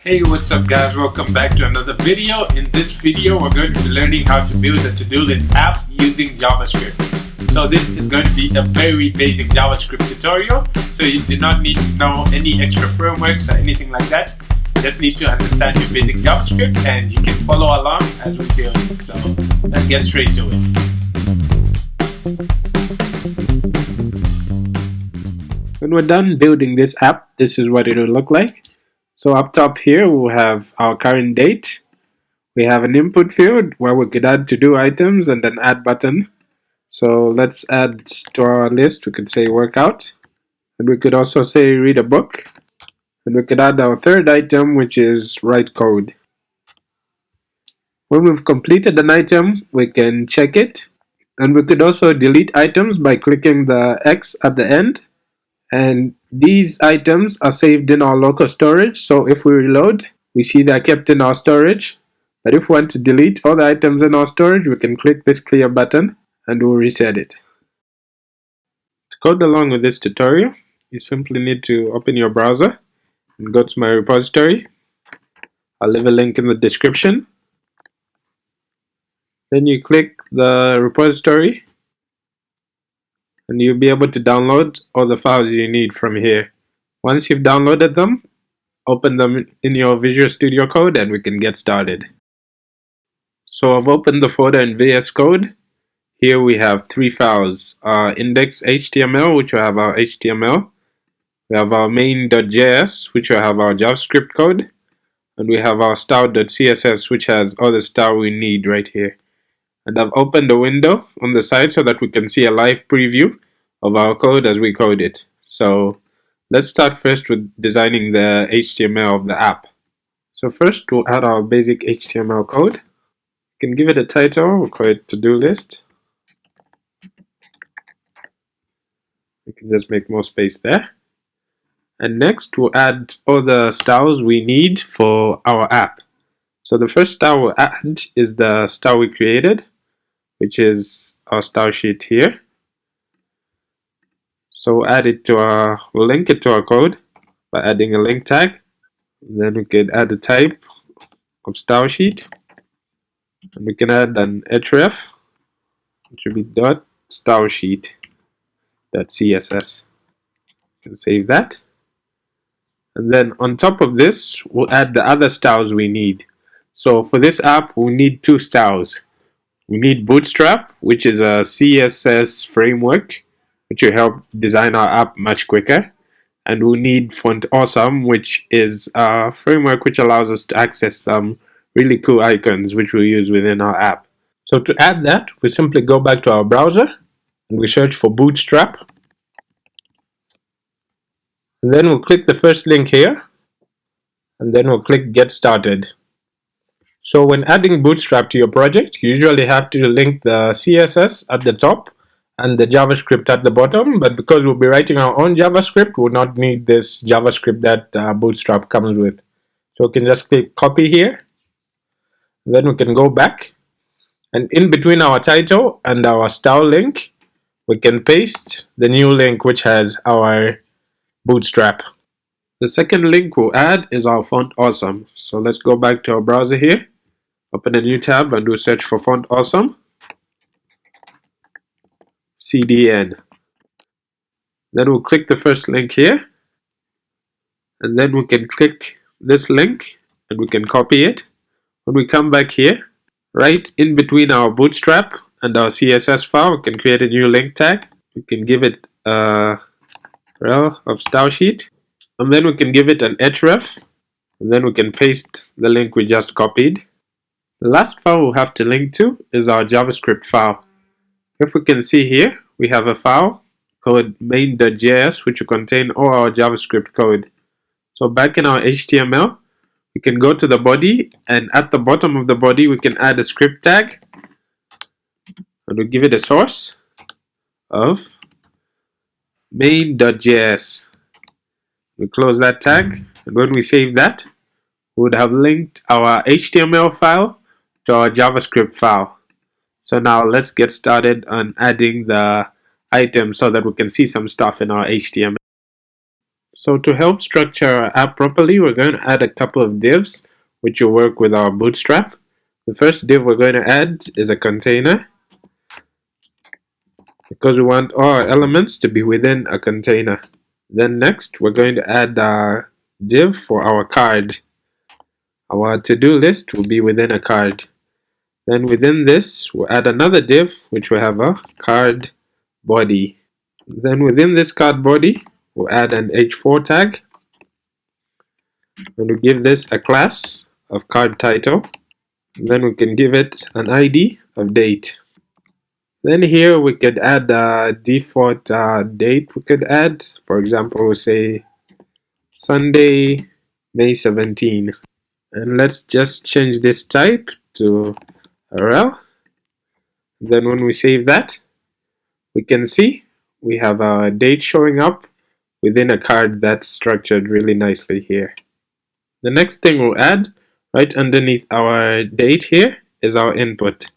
Hey, what's up guys, welcome back to another video. In this video we're going to be learning how to build a to-do list app using JavaScript. So this is going to be a very basic JavaScript tutorial, so you do not need to know any extra frameworks or anything like that. You just need to understand your basic JavaScript and you can follow along as we build it. So let's get straight to it. When we're done building this app, this is what it will look like. So up top here we'll have our current date. We have an input field where we could add to-do items and an add button. So let's add to our list. We could say workout, and we could also say read a book, and we could add our third item, which is write code. When we've completed an item, we can check it, and we could also delete items by clicking the X at the end. And these items are saved in our local storage, so if we reload, we see they're kept in our storage. But if we want to delete all the items in our storage, we can click this clear button and we'll reset it. To code along with this tutorial, you simply need to open your browser and go to my repository. I'll leave a link in the description. Then you click the repository, and you'll be able to download all the files you need from here. Once you've downloaded them, open them in your Visual Studio Code and we can get started. So I've opened the folder in VS Code. Here we have three files: index.html, which will have our HTML. We have our main.js, which will have our JavaScript code. And we have our style.css, which has all the style we need right here. And I've opened a window on the side so that we can see a live preview of our code as we code it. So let's start first with designing the HTML of the app. So first we'll add our basic HTML code. We can give it a title, we'll call it to-do list. We can just make more space there. And next we'll add all the styles we need for our app. So the first style we'll add is the style we created, which is our style sheet here. So we'll add it to we'll link it to our code by adding a link tag. And then we can add a type of style sheet, and we can add an href, which will be .stylesheet.css. You can save that. And then on top of this, we'll add the other styles we need. So for this app, we'll need two styles. We need Bootstrap, which is a CSS framework, which will help design our app much quicker. And we need Font Awesome, which is a framework which allows us to access some really cool icons which we'll use within our app. So to add that, we simply go back to our browser and we search for Bootstrap. And then we'll click the first link here, and then we'll click Get Started. So when adding Bootstrap to your project, you usually have to link the CSS at the top and the JavaScript at the bottom, but because we'll be writing our own JavaScript, we'll not need this JavaScript that Bootstrap comes with. So we can just click copy here, then we can go back, and in between our title and our style link, we can paste the new link which has our Bootstrap. The second link we'll add is our Font Awesome. So let's go back to our browser here. Open a new tab and do search for Font Awesome, CDN. Then we'll click the first link here, and then we can click this link and we can copy it. When we come back here, right in between our Bootstrap and our CSS file, we can create a new link tag. We can give it a rel of style sheet, and then we can give it an href, and then we can paste the link we just copied. The last file we'll have to link to is our JavaScript file. If we can see here, we have a file called main.js which will contain all our JavaScript code. So back in our HTML, we can go to the body, and at the bottom of the body we can add a script tag, and we'll give it a source of main.js. We close that tag, and when we save that, we would have linked our HTML file to our JavaScript file. So now let's get started on adding the items so that we can see some stuff in our HTML. So to help structure our app properly, we're going to add a couple of divs which will work with our Bootstrap. The first div we're going to add is a container, because we want all our elements to be within a container. Then next, we're going to add a div for our card. Our to-do list will be within a card. Then within this, we'll add another div which will have a card body. Then within this card body, we'll add an h4 tag, and we'll give this a class of card title. Then we can give it an ID of date. Then here we could add a default date we could add. For example, we'll say Sunday, May 17. And let's just change this type to rel. Then when we save that, we can see we have our date showing up within a card that's structured really nicely here. The next thing we'll add right underneath our date here is our input.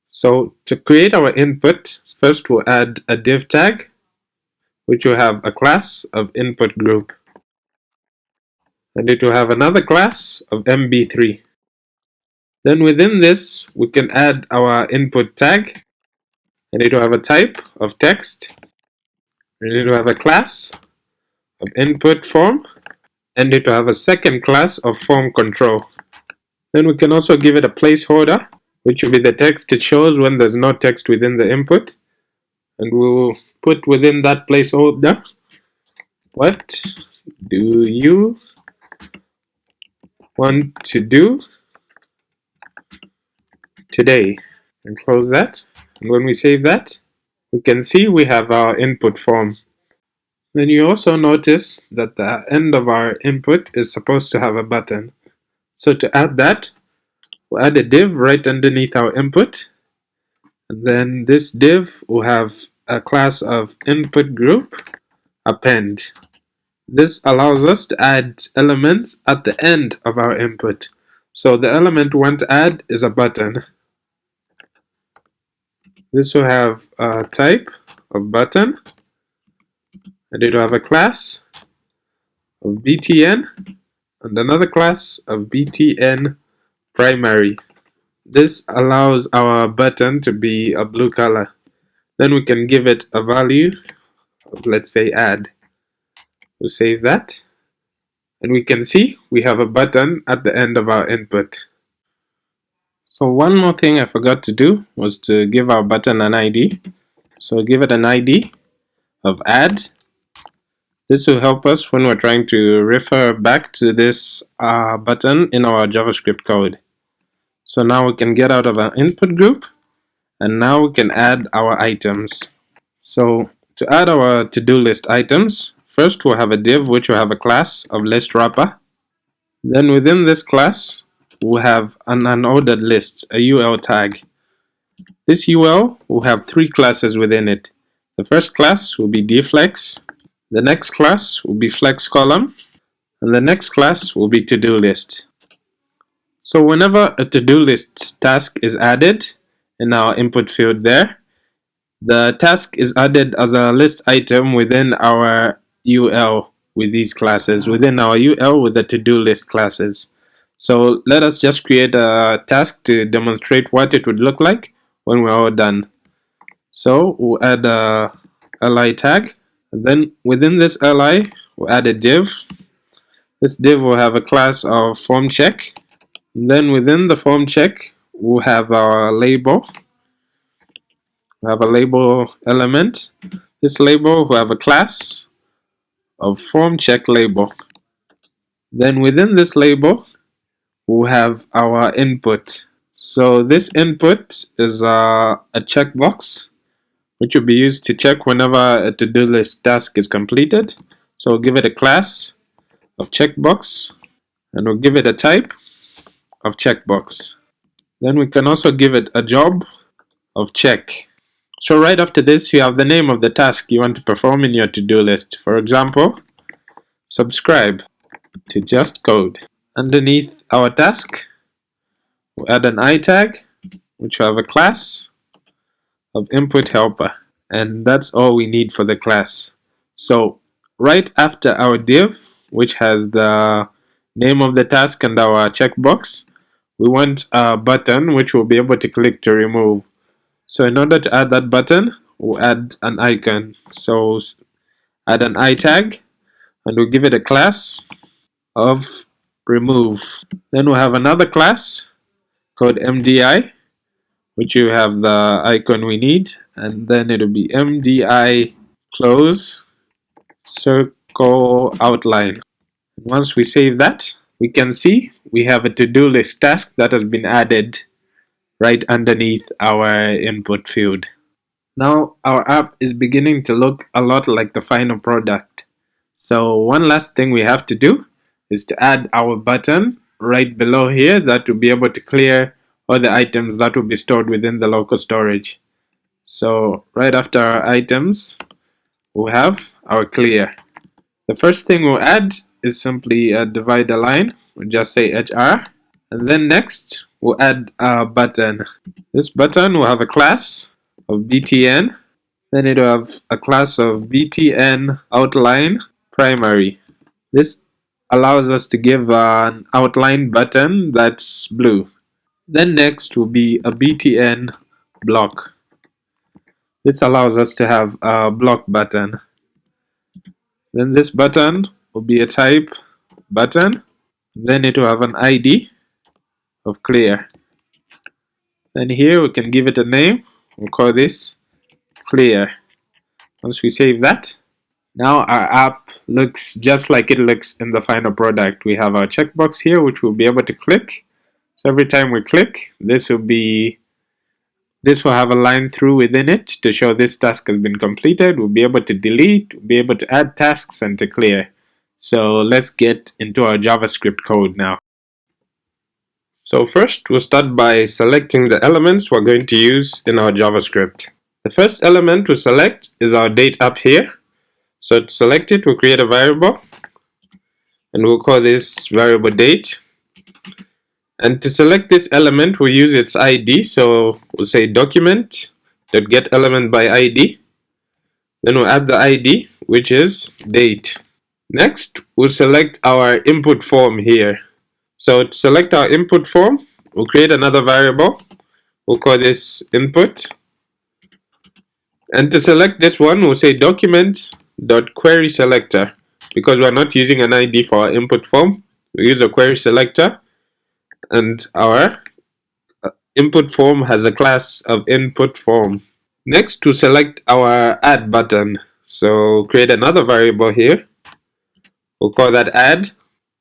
So to create our input, first we'll add a div tag which will have a class of input group, and it will have another class of mb3. Then within this we can add our input tag, and it will have a type of text, and it will have a class of input form, and it will have a second class of form control. Then we can also give it a placeholder, which will be the text it shows when there's no text within the input, and we'll put within that placeholder, what do you want to do today? And close that. And when we save that, we can see we have our input form. Then you also notice that the end of our input is supposed to have a button. So to add that, we'll add a div right underneath our input, and then this div will have a class of input group append. This allows us to add elements at the end of our input. So the element we want to add is a button. This will have a type of button, and it will have a class of btn and another class of btn primary. This allows our button to be a blue color. Then we can give it a value of, let's say, add. We'll save that, and we can see we have a button at the end of our input. So one more thing I forgot to do was to give our button an ID. So give it an ID of add. This will help us when we're trying to refer back to this button in our JavaScript code. So now we can get out of our input group, and now we can add our items. So to add our to-do list items, first we'll have a div which will have a class of list wrapper. Then within this class, we'll have an unordered list, a UL tag. This UL will have three classes within it. The first class will be dflex, the next class will be flex column, and the next class will be to-do list. So whenever a to-do list task is added in our input field there, the task is added as a list item within our UL with these classes, within our UL with the to-do list classes. So let us just create a task to demonstrate what it would look like when we're all done. So we'll add a li tag, and then within this li we'll add a div. This div will have a class of form check. And then within the form check we'll have our label. We'll have a label element. This label will have a class of form check label. Then within this label we'll have our input. So this input is a checkbox which will be used to check whenever a to-do list task is completed. So we'll give it a class of checkbox, and we'll give it a type of checkbox. Then we can also give it a job of check. So right after this, you have the name of the task you want to perform in your to-do list. For example, subscribe to Just Code. Underneath our task, we'll add an I tag, which will have a class of input helper. And that's all we need for the class. So right after our div, which has the name of the task and our checkbox, we want a button which we'll be able to click to remove. So in order to add that button, we'll add an icon. So add an I tag, and we'll give it a class of remove. Then we'll have another class called MDI, which you have the icon we need, and then it'll be MDI close circle outline. Once we save that, we can see we have a to-do list task that has been added right underneath our input field. Now our app is beginning to look a lot like the final product. So one last thing we have to do is to add our button right below here that will be able to clear all the items that will be stored within the local storage. So right after our items, we'll have our clear. The first thing we'll add is simply a divider line. We'll just say HR. And then next, we'll add a button. This button will have a class of btn. Then it'll have a class of btn outline primary. This allows us to give an outline button that's blue. Then next will be a btn block. This allows us to have a block button. Then this button will be a type button. Then it will have an ID of clear. Then here we can give it a name. We'll call this clear. Once we save that, now our app looks just like it looks in the final product. We have our checkbox here, which we'll be able to click. So every time we click, this will have a line through within it to show this task has been completed. We'll be able to delete, we'll be able to add tasks, and to clear. So let's get into our JavaScript code now. So first, we'll start by selecting the elements we're going to use in our JavaScript. The first element we select is our date up here. So to select it, we'll create a variable, and we'll call this variable date. And to select this element, we'll use its ID. So we'll say document.getElementById. Then we'll add the ID, which is date. Next, we'll select our input form here. So to select our input form, we'll create another variable. We'll call this input. And to select this one, we'll say document.querySelector. Because we're not using an ID for our input form, we use a query selector. And our input form has a class of input form. Next, to select our add button. So create another variable here. We'll call that add.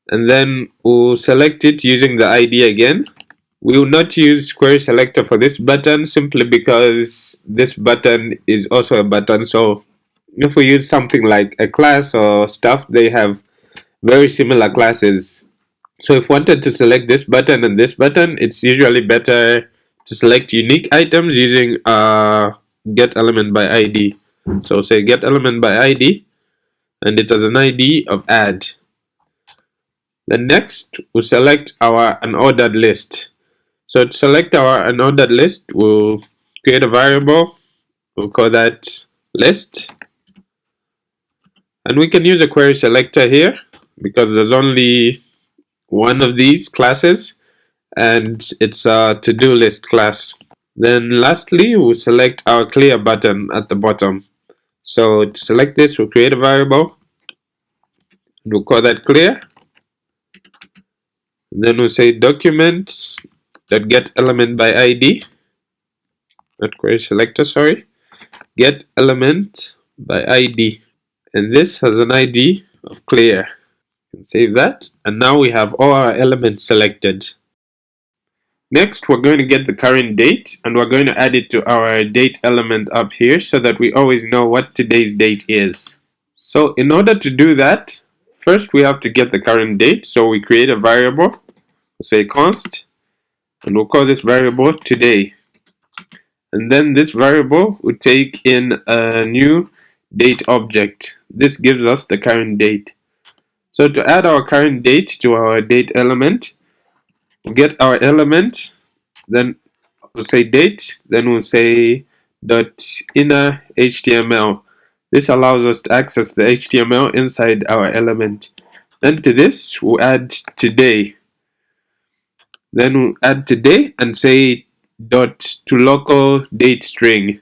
And then we'll select it using the ID again. We will not use query selector for this button simply because this button is also a button. So if we use something like a class or stuff, they have very similar classes. So if we wanted to select this button and this button, it's usually better to select unique items using getElementById. So say getElementById, and it has an ID of add. Then next, we'll select our unordered list. So to select our unordered list, we'll create a variable. We'll call that list. And we can use a query selector here because there's only one of these classes, and it's a to-do list class. Then lastly, we'll select our clear button at the bottom. So to select this, we'll create a variable. We'll call that clear. Then we'll say document.getElementById, not query selector, sorry, getElementById. And this has an ID of clear. Can save that, and now we have all our elements selected. Next, we're going to get the current date, and we're going to add it to our date element up here so that we always know what today's date is. So in order to do that, first we have to get the current date. So we create a variable, we'll say const, and we'll call this variable today. And then this variable will take in a new date object. This gives us the current date. So to add our current date to our date element, we'll get our element, then we'll say date, then we'll say .inner HTML. This allows us to access the HTML inside our element. Then to this, we'll add today. Then we'll add today and say dot to local date string.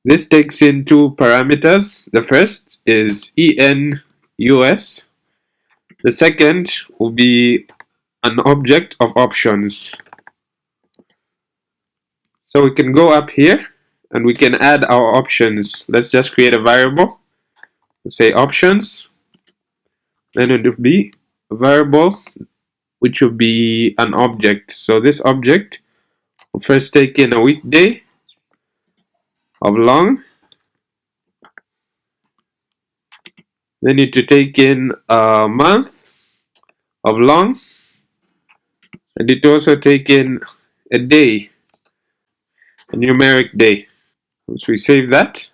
This takes in two parameters. The first is enus. The second will be an object of options. So we can go up here and we can add our options. Let's just create a variable. We'll say options. Then it will be a variable which will be an object. So this object will first take in a weekday of long. Then need to take in a month of long. And it also take in a day, a numeric day. Once we save that,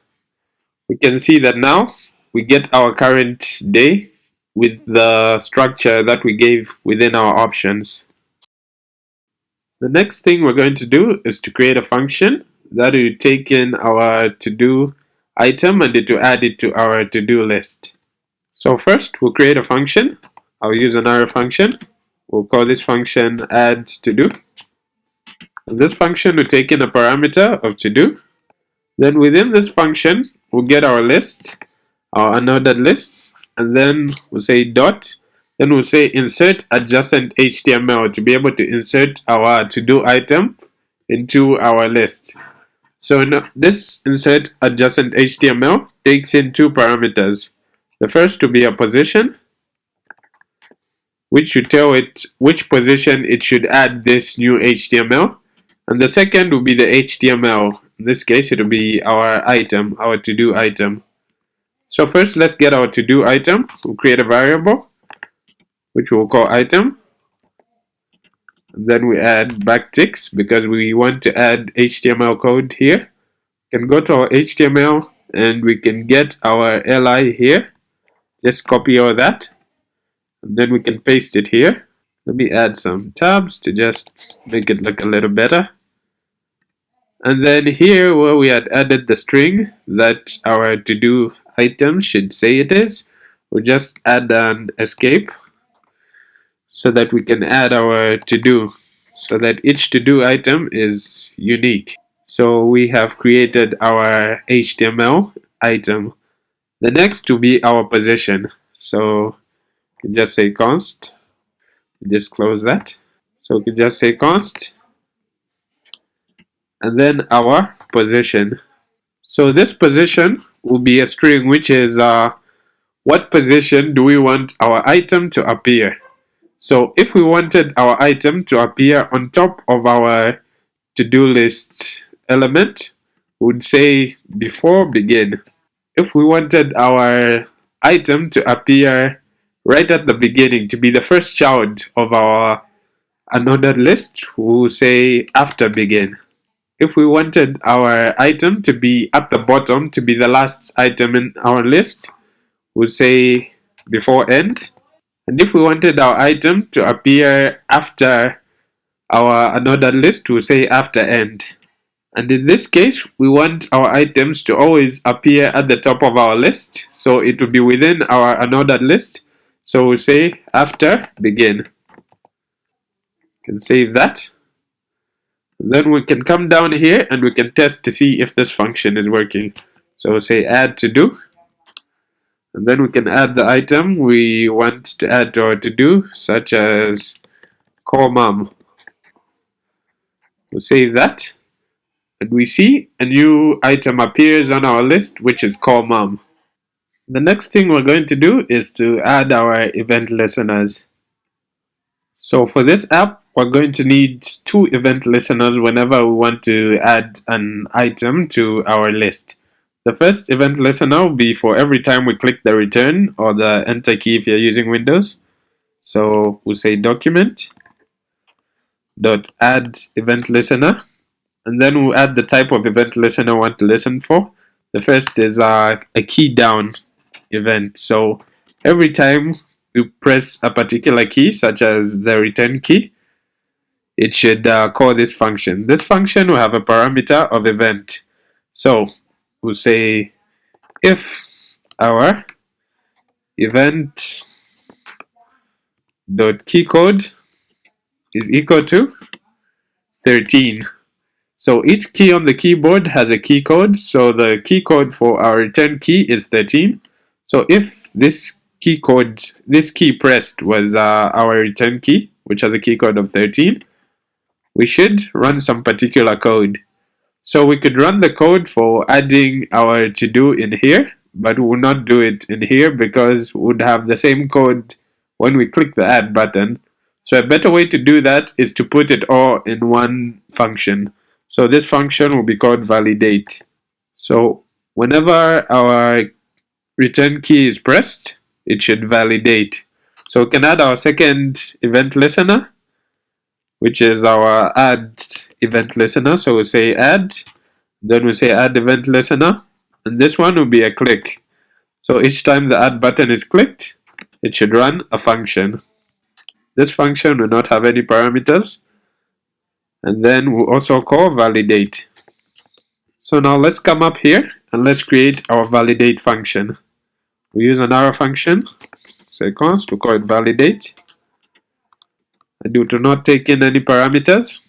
we can see that now we get our current day with the structure that we gave within our options. The next thing we're going to do is to create a function that will take in our to-do item and it will add it to our to-do list. So first we'll create a function. I'll use an arrow function. We'll call this function add to-do. And this function will take in a parameter of to-do. Then within this function, we'll get our list, our unordered lists, and then we'll say dot. Then we'll say insert adjacent HTML to be able to insert our to-do item into our list. So this insert adjacent HTML takes in two parameters. The first will be a position, which should tell it which position it should add this new HTML. And the second will be the HTML. In this case, it will be our item, our to-do item. So first, let's get our to-do item. We'll create a variable, which we'll call item. And then we add backticks because we want to add HTML code here. We can go to our HTML and we can get our li here. Just copy all that. And then we can paste it here. Let me add some tabs to just make it look a little better. And then here where we had added the string that our to-do item should say it is, we'll just add an escape so that we can add our to-do, so that each to-do item is unique. So we have created our HTML item. The next will be our position. So we can just say const, just close that. So we can just say const, and then our position. So this position will be a string which is what position do we want our item to appear. So if we wanted our item to appear on top of our to-do list element, we would say before begin. If we wanted our item to appear right at the beginning, to be the first child of our unordered list, we will say after begin. If we wanted our item to be at the bottom, to be the last item in our list, we'll say before end. And if we wanted our item to appear after our unordered list, we'll say after end. And in this case, we want our items to always appear at the top of our list, so it will be within our unordered list. So we'll say after begin. Can save that. Then we can come down here and we can test to see if this function is working. So we'll say add to do. And then we can add the item we want to add to our to do, such as call mom. We'll save that. And we see a new item appears on our list, which is call mom. The next thing we're going to do is to add our event listeners. So for this app, we're going to need two event listeners whenever we want to add an item to our list. The first event listener will be for every time we click the return or the enter key if you're using Windows. So we'll say document dot add event listener, and then we'll add the type of event listener we want to listen for. The first is a key down event. So every time you press a particular key, such as the return key, it should call this function. This function will have a parameter of event. So we'll say if our event dot key code is equal to 13. So each key on the keyboard has a key code. So the key code for our return key is 13. So if this key pressed was our return key, which has a key code of 13, we should run some particular code. So we could run the code for adding our to-do in here, but we will not do it in here because we would have the same code when we click the add button. So a better way to do that is to put it all in one function. So this function will be called validate. So whenever our return key is pressed, it should validate. So we can add our second event listener, which is our add event listener. So we'll say add, then we'll say add event listener, and this one will be a click. So each time the add button is clicked, it should run a function. This function will not have any parameters, and then we'll also call validate. So now let's come up here and let's create our validate function. We use an arrow function, say const, to call it validate, and do not take in any parameters.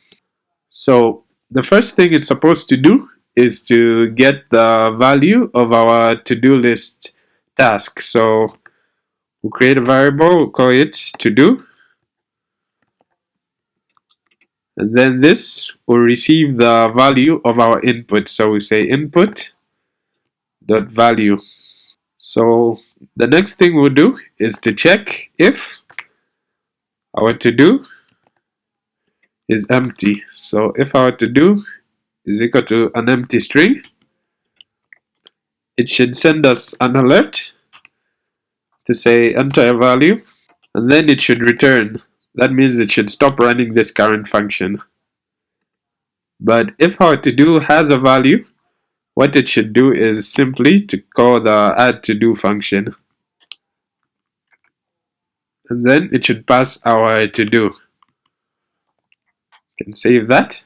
So the first thing it's supposed to do is to get the value of our to-do list task. So we'll create a variable, we'll call it to-do, and then this will receive the value of our input. So we say input dot value. So the next thing we'll do is to check if our to-do is empty. So if our to-do is equal to an empty string, it should send us an alert to say enter a value, and then it should return. That means it should stop running this current function. But if our to-do has a value, what it should do is simply to call the add to-do function, and then it should pass our to-do. Can save that,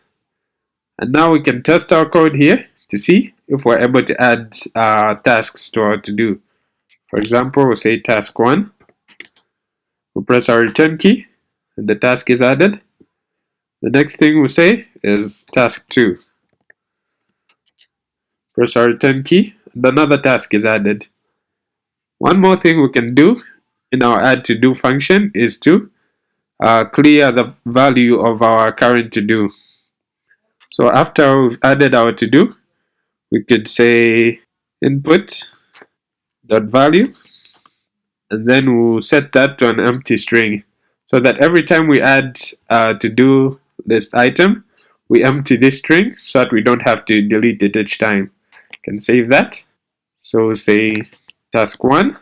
and now we can test our code here to see if we're able to add tasks to our to-do. For example, we'll say task 1, we'll press our return key, and the task is added. The next thing we'll say is task 2. Press our return key, and another task is added. One more thing we can do in our add to do function is to clear the value of our current to do. So after we've added our to do, we could say input dot value, and then we'll set that to an empty string, so that every time we add a to do list item, we empty this string so that we don't have to delete it each time. Can save that. So say task 1.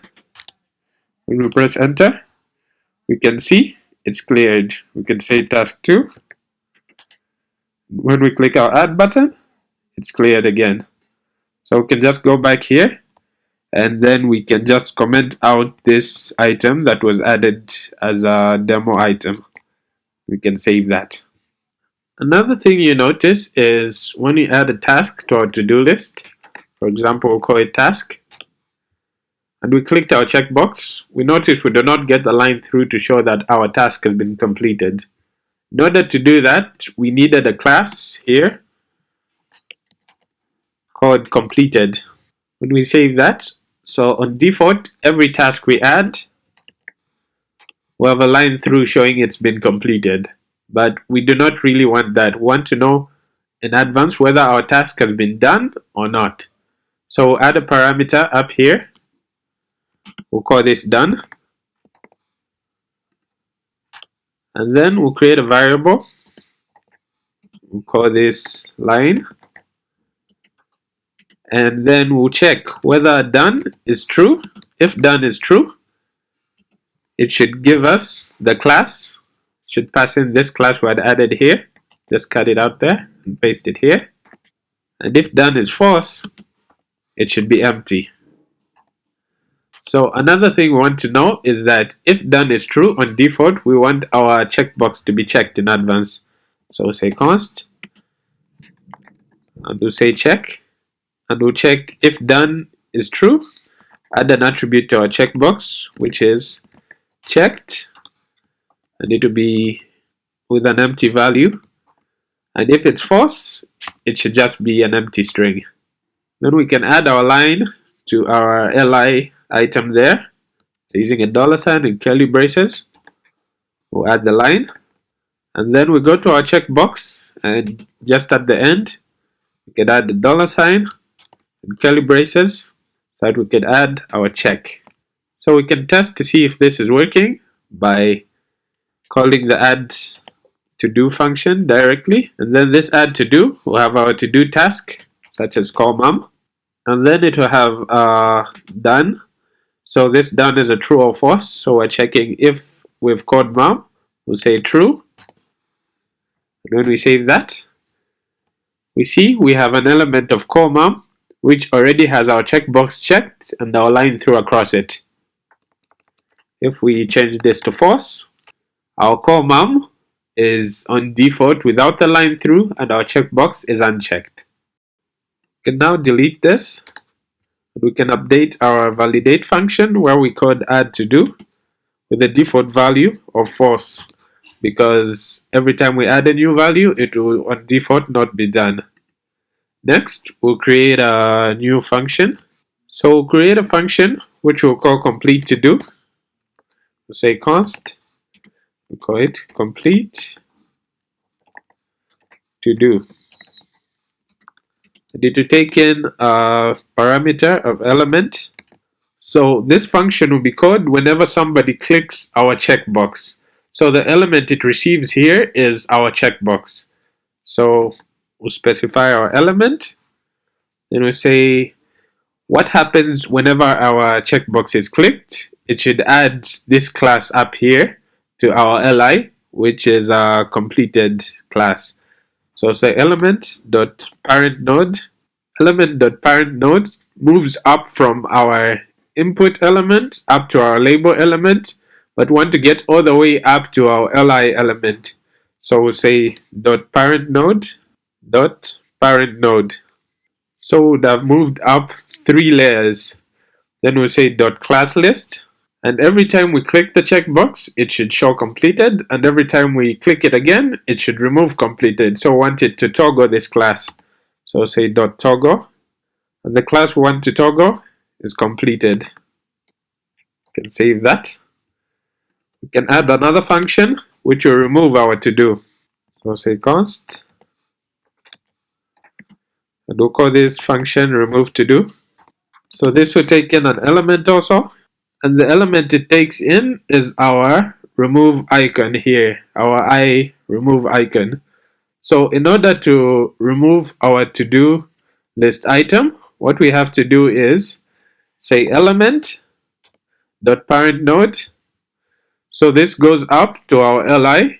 When we press enter, we can see it's cleared. We can say task 2. When we click our add button, it's cleared again. So we can just go back here, and then we can just comment out this item that was added as a demo item. We can save that. Another thing you notice is when you add a task to our to-do list, for example, we'll call it task, and we clicked our checkbox, we notice we do not get the line through to show that our task has been completed. In order to do that, we needed a class here called completed. When we save that, so on default, every task we add will have a line through showing it's been completed. But we do not really want that. We want to know in advance whether our task has been done or not. So we'll add a parameter up here. We'll call this done. And then we'll create a variable. We'll call this line. And then we'll check whether done is true. If done is true, it should give us the class. It should pass in this class we had added here. Just cut it out there and paste it here. And if done is false, it should be empty. So another thing we want to know is that if done is true, on default, we want our checkbox to be checked in advance. So we'll say const, and we'll say check, and we'll check if done is true, add an attribute to our checkbox, which is checked, and it will be with an empty value. And if it's false, it should just be an empty string. Then we can add our line to our li item there. So using a $ and curly braces, we'll add the line. And then we go to our checkbox, and just at the end, we can add the $ and curly braces so that we can add our check. So we can test to see if this is working by calling the add to do function directly. And then this add to do will have our to do task, such as call mom. And then it will have done. So this done is a true or false. So we're checking if we've called mom, we'll say true. And when we save that, we see we have an element of call mom, which already has our checkbox checked and our line through across it. If we change this to false, our call mom is on default without the line through and our checkbox is unchecked. We can now delete this. We can update our validate function where we code add to do with the default value of false, because every time we add a new value, it will on default not be done. Next, we'll create a new function. So we'll create a function which we'll call complete to do. We'll say const, we'll call it complete to do. And it will take in a parameter of element. So this function will be called whenever somebody clicks our checkbox. So the element it receives here is our checkbox. So we'll specify our element. Then we'll say what happens whenever our checkbox is clicked. It should add this class up here to our li, which is a completed class. So say element.parent node. Element.parent node moves up from our input element up to our label element, but want to get all the way up to our li element. So we'll say .parent node. So we would have moved up 3 layers. Then we'll say .class list. And every time we click the checkbox, it should show completed. And every time we click it again, it should remove completed. So we want it to toggle this class. So say .toggle. And the class we want to toggle is completed. We can save that. We can add another function which will remove our to do. So say const. And we'll call this function remove to do. So this will take in an element also. And the element it takes in is our remove icon here, our I remove icon. So in order to remove our to do list item, what we have to do is say element dot parent node. So this goes up to our li,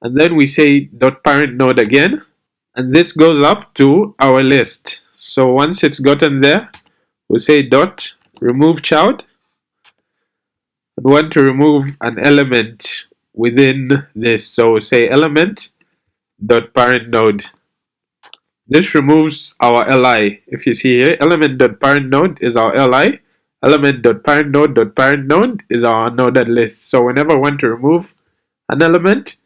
and then we say dot parent node again, and this goes up to our list. So once it's gotten there, we'll say dot remove child. And want to remove an element within this, so we'll say element dot parent node. This removes our li. If you see here, element dot parent node is our li. Element dot parent node is our noded list. So whenever we want to remove an element,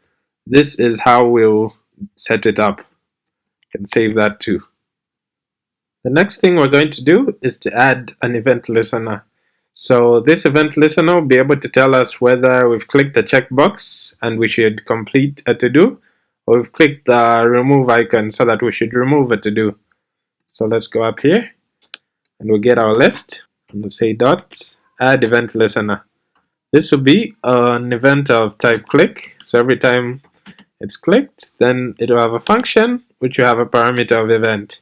this is how we'll set it up. You can save that too. The next thing we're going to do is to add an event listener. So this event listener will be able to tell us whether we've clicked the checkbox and we should complete a to-do, or we've clicked the remove icon so that we should remove a to-do. So let's go up here and we'll get our list and we'll say dot add event listener. This will be an event of type click. So every time it's clicked, then it will have a function which will have a parameter of event.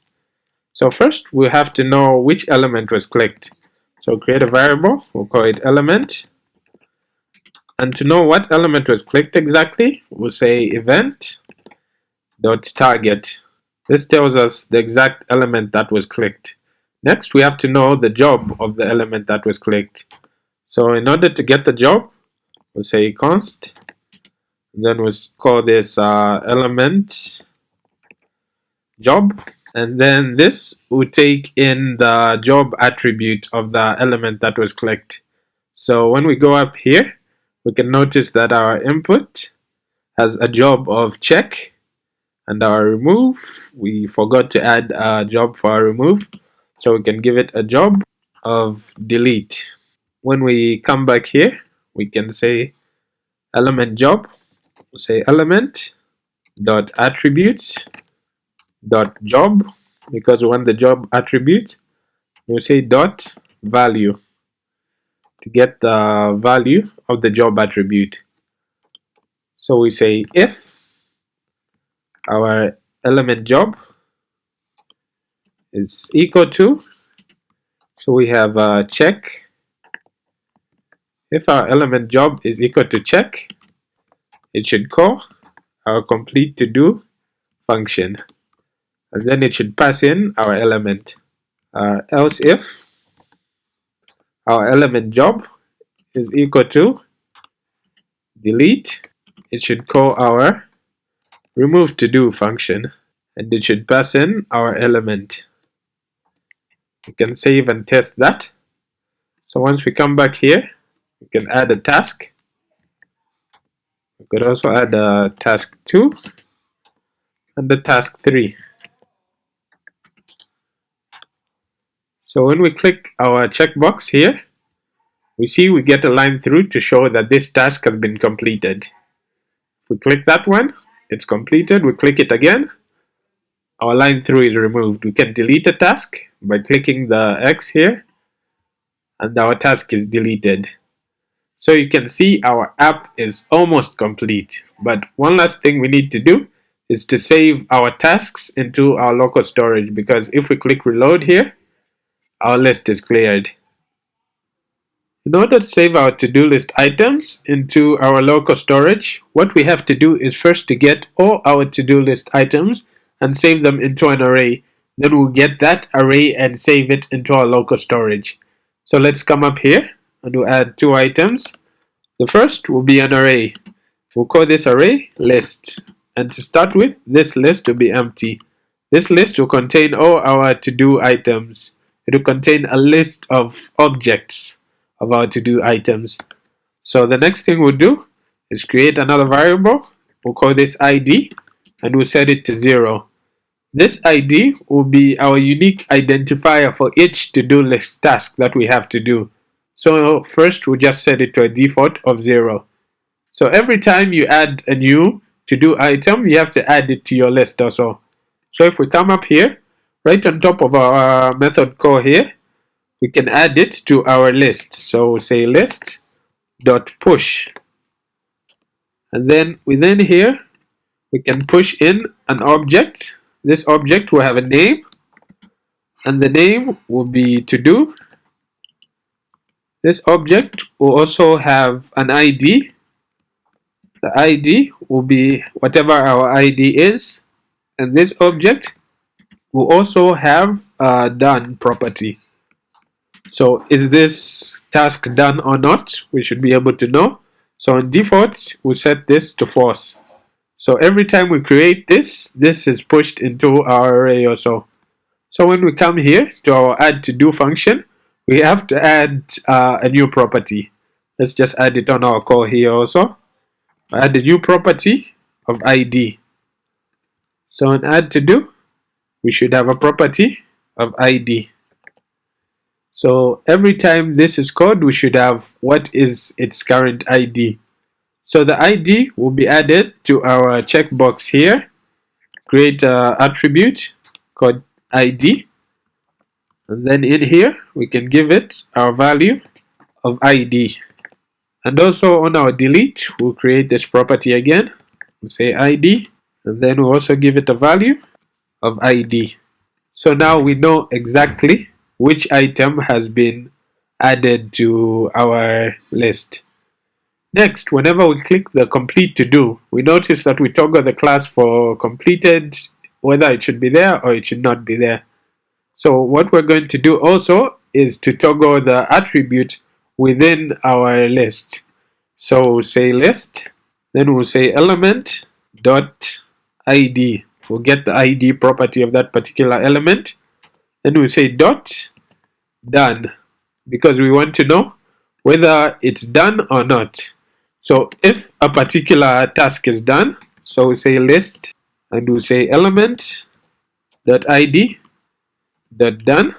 So first we have to know which element was clicked. So create a variable, we'll call it element. And to know what element was clicked exactly, we'll say event.target. This tells us the exact element that was clicked. Next, we have to know the job of the element that was clicked. So in order to get the job, we'll say const, and then we'll call this element job. And then this will take in the job attribute of the element that was clicked. So when we go up here, we can notice that our input has a job of check, and our remove, we forgot to add a job for our remove, so we can give it a job of delete. When we come back here, we can say element job, we'll say element dot attributes dot job, because we want the job attribute. We'll say dot value to get the value of the job attribute. So we say if our element job is equal to, so we have a check. If our element job is equal to check, it should call our complete to do function, and then it should pass in our element. Else if our element job is equal to delete, it should call our remove to do function, and it should pass in our element. We can save and test that. So once we come back here, we can add a task. We could also add a task 2 and the task 3. So when we click our checkbox here, we see we get a line through to show that this task has been completed. If we click that one, it's completed. We click it again, our line through is removed. We can delete a task by clicking the X here, and our task is deleted. So you can see our app is almost complete. But one last thing we need to do is to save our tasks into our local storage, because if we click reload here, our list is cleared. In order to save our to-do list items into our local storage, what we have to do is first to get all our to-do list items and save them into an array. Then we'll get that array and save it into our local storage. So let's come up here and we'll add 2 items. The first will be an array. We'll call this array list. And to start with, this list will be empty. This list will contain all our to-do items. It will contain a list of objects of our to-do items. So the next thing we'll do is create another variable. We'll call this ID and we'll set it to 0. This ID will be our unique identifier for each to-do list task that we have to do. So first we'll just set it to a default of 0. So every time you add a new to-do item, you have to add it to your list also. So if we come up here, right on top of our method call here, we can add it to our list. So we'll say list dot push, and then within here we can push in an object. This object will have a name, and the name will be to do. This object will also have an ID. The ID will be whatever our ID is, and this object will also have a done property. So is this task done or not? We should be able to know. So in default, we'll set this to false. So every time we create this, this is pushed into our array also. So when we come here to our add to do function, we have to add a new property. Let's just add it on our call here also. Add a new property of ID. So in add to do, we should have a property of ID. So every time this is called, we should have what is its current ID. So the ID will be added to our checkbox here. Create an attribute called ID. And then in here, we can give it our value of ID. And also on our delete, we'll create this property again. We'll say ID. And then we'll also give it a value of ID. So now we know exactly which item has been added to our list. Next, whenever we click the complete to do, we notice that we toggle the class for completed, whether it should be there or it should not be there. So what we're going to do also is to toggle the attribute within our list. So we'll say list, then we'll say element dot ID. we'll get the ID property of that particular element. Then we'll say dot done, because we want to know whether it's done or not. So if a particular task is done, so we say list, and we'll say element dot id dot done.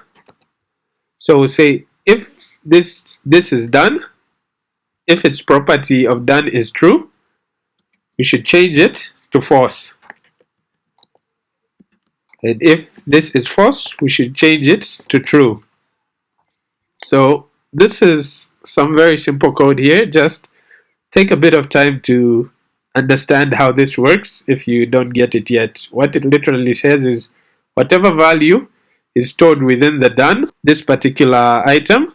So we'll say if this is done, if its property of done is true, we should change it to false. And if this is false, we should change it to true. So this is some very simple code here. Just take a bit of time to understand how this works if you don't get it yet. What it literally says is whatever value is stored within the done, this particular item,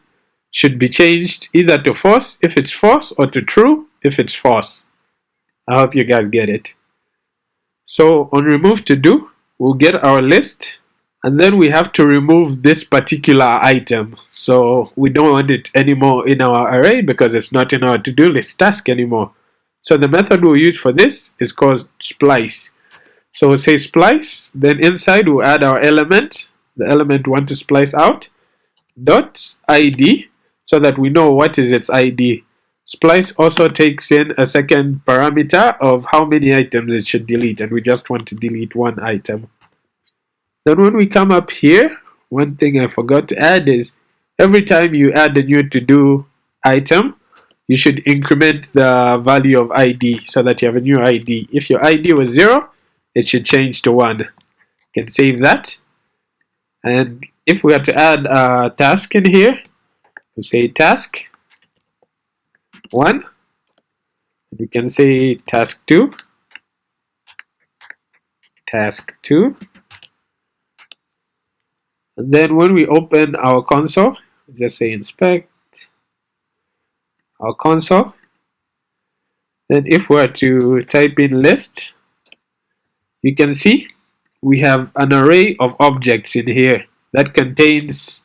should be changed either to false if it's false or to true if it's false. I hope you guys get it. So on remove to do, we'll get our list, and then we have to remove this particular item. So we don't want it anymore in our array because it's not in our to-do list task anymore. So the method we'll use for this is called splice. So we'll say splice, then inside we'll add our element, the element we want to splice out, dot id, so that we know what is its id. Splice also takes in a second parameter of how many items it should delete, and we just want to delete one item. Then when we come up here, one thing I forgot to add is every time you add a new to-do item, you should increment the value of ID so that you have a new ID. If your ID was 0, it should change to 1. You can save that. And if we have to add a task in here, we say task 1. We can say task 2. Task 2. And then when we open our console, just say inspect our console. Then if we are to type in list, you can see we have an array of objects in here that contains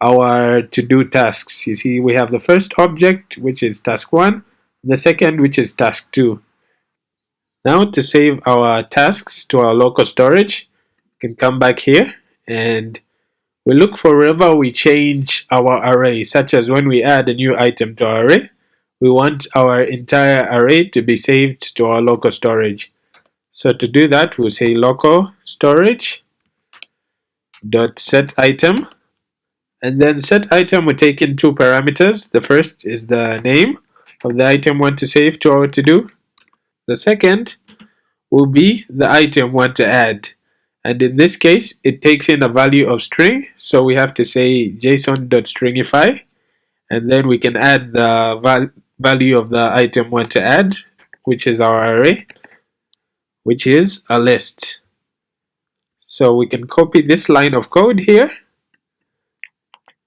our to-do tasks. You see, we have the first object, which is task 1, the second, which is task 2. Now to save our tasks to our local storage, you can come back here and we look for wherever we change our array, such as when we add a new item to our array, we want our entire array to be saved to our local storage. So to do that, we'll say local storage dot set item, and then set item will take in 2 parameters. The first is the name of the item we want to save to our to-do. The second will be the item we want to add. And in this case, it takes in a value of string, so we have to say json.stringify, and then we can add the value of the item we want to add, which is our array, which is a list. So we can copy this line of code here,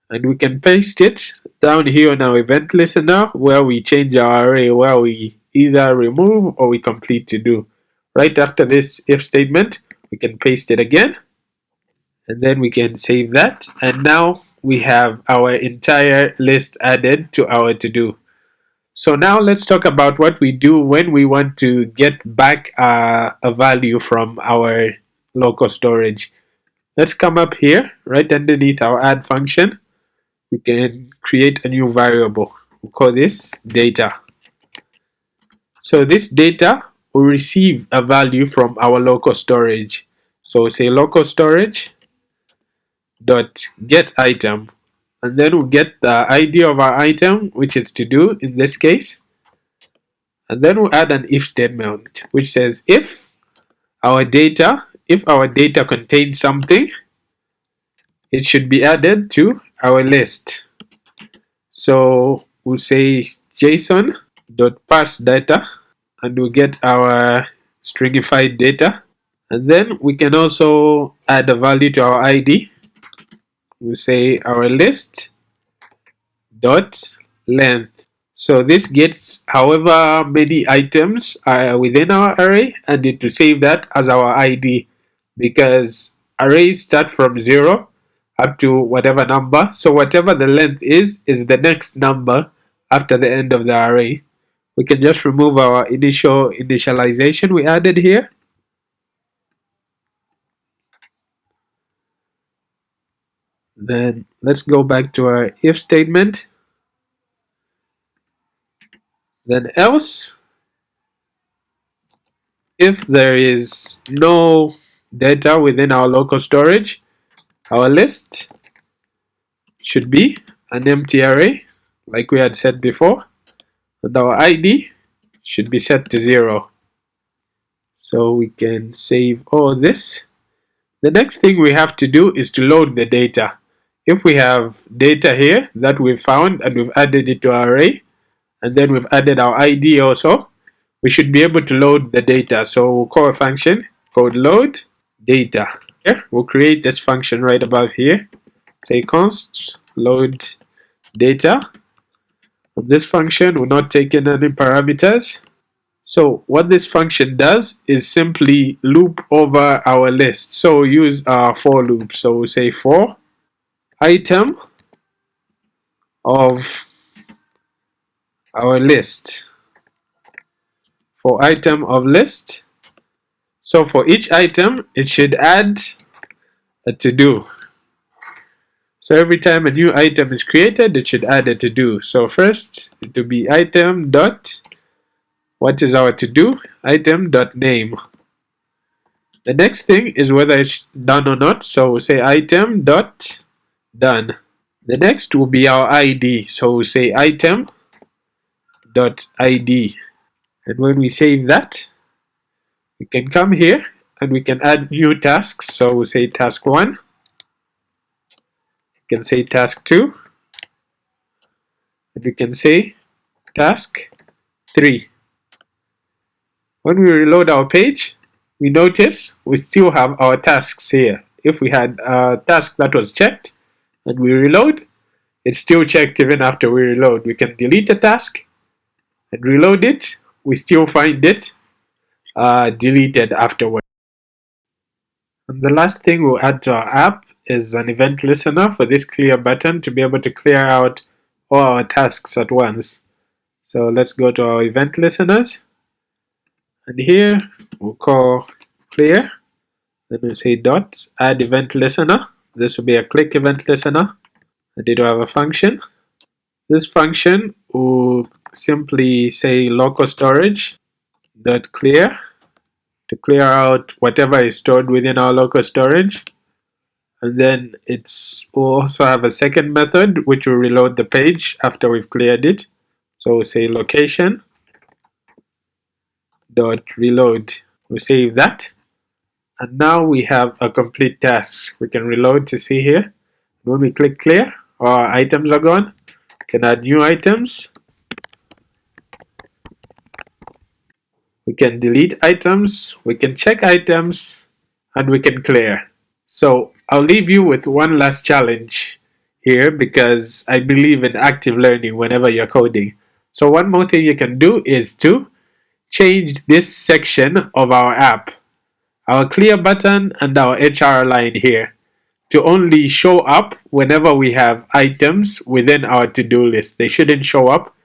and we can paste it down here on our event listener, where we change our array, where we either remove or we complete to do. Right after this if statement, we can paste it again, and then we can save that, and now we have our entire list added to our to-do. So now let's talk about what we do when we want to get back a value from our local storage. Let's come up here, right underneath our add function. We can create a new variable. We'll call this data. So this data will receive a value from our local storage. So say local storage dot get item, and then we'll get the ID of our item, which is to do in this case, and then we'll add an if statement which says if our data contains something, it should be added to our list. So we'll say json dot parse data, and we'll get our stringified data, and then we can also add a value to our ID. We'll say our list dot length. So this gets however many items are within our array, and it will save that as our ID, because arrays start from 0 up to whatever number. So whatever the length is the next number after the end of the array. We can just remove our initialization we added here. Then let's go back to our if statement. Then else, if there is no data within our local storage, our list should be an empty array, like we had said before, and our ID should be set to 0. So we can save all this. The next thing we have to do is to load the data. If we have data here that we've found and we've added it to our array, and then we've added our ID also, we should be able to load the data. So we'll call a function called load data. Here, we'll create this function right above here. Say const load data. From this function, we're not taking any parameters. So what this function does is simply loop over our list. So use our for loop. So we'll say for item of our list. For item of list. So for each item, it should add a to-do. So every time a new item is created, it should add a to-do. So first, it will be item dot, what is our to-do? Item dot name. The next thing is whether it's done or not. So we'll say item dot done. The next will be our ID. So we'll say item dot ID. And when we save that, we can come here and we can add new tasks. So we'll say task 1. We can say task 2. And we can say task 3. When we reload our page, we notice we still have our tasks here. If we had a task that was checked and we reload, it's still checked even after we reload. We can delete a task and reload it. We still find it deleted afterward. And the last thing we'll add to our app is an event listener for this clear button to be able to clear out all our tasks at once. So let's go to our event listeners. And here we'll call clear. Then we'll say dot add event listener. This will be a click event listener. And it will have a function. This function will simply say local storage dot clear to clear out whatever is stored within our local storage. And then we'll also have a second method which will reload the page after we've cleared it. So we'll say location dot reload. We'll save that. And now we have a complete task. We can reload to see here. When we click clear, our items are gone. We can add new items. We can delete items. We can check items. And we can clear. So I'll leave you with one last challenge here because I believe in active learning whenever you're coding. So one more thing you can do is to change this section of our app, our clear button and our HR line here, to only show up whenever we have items within our to-do list. They shouldn't show up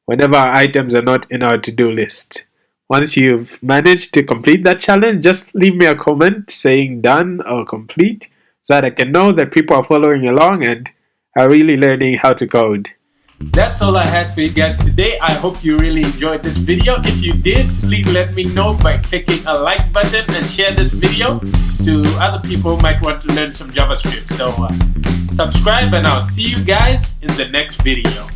whenever our items are not in our to-do list. Once you've managed to complete that challenge, just leave me a comment saying done or complete so that I can know that people are following along and are really learning how to code. That's all I had for you guys today. I hope you really enjoyed this video. If you did, please let me know by clicking a like button and share this video to other people who might want to learn some JavaScript. So subscribe and I'll see you guys in the next video.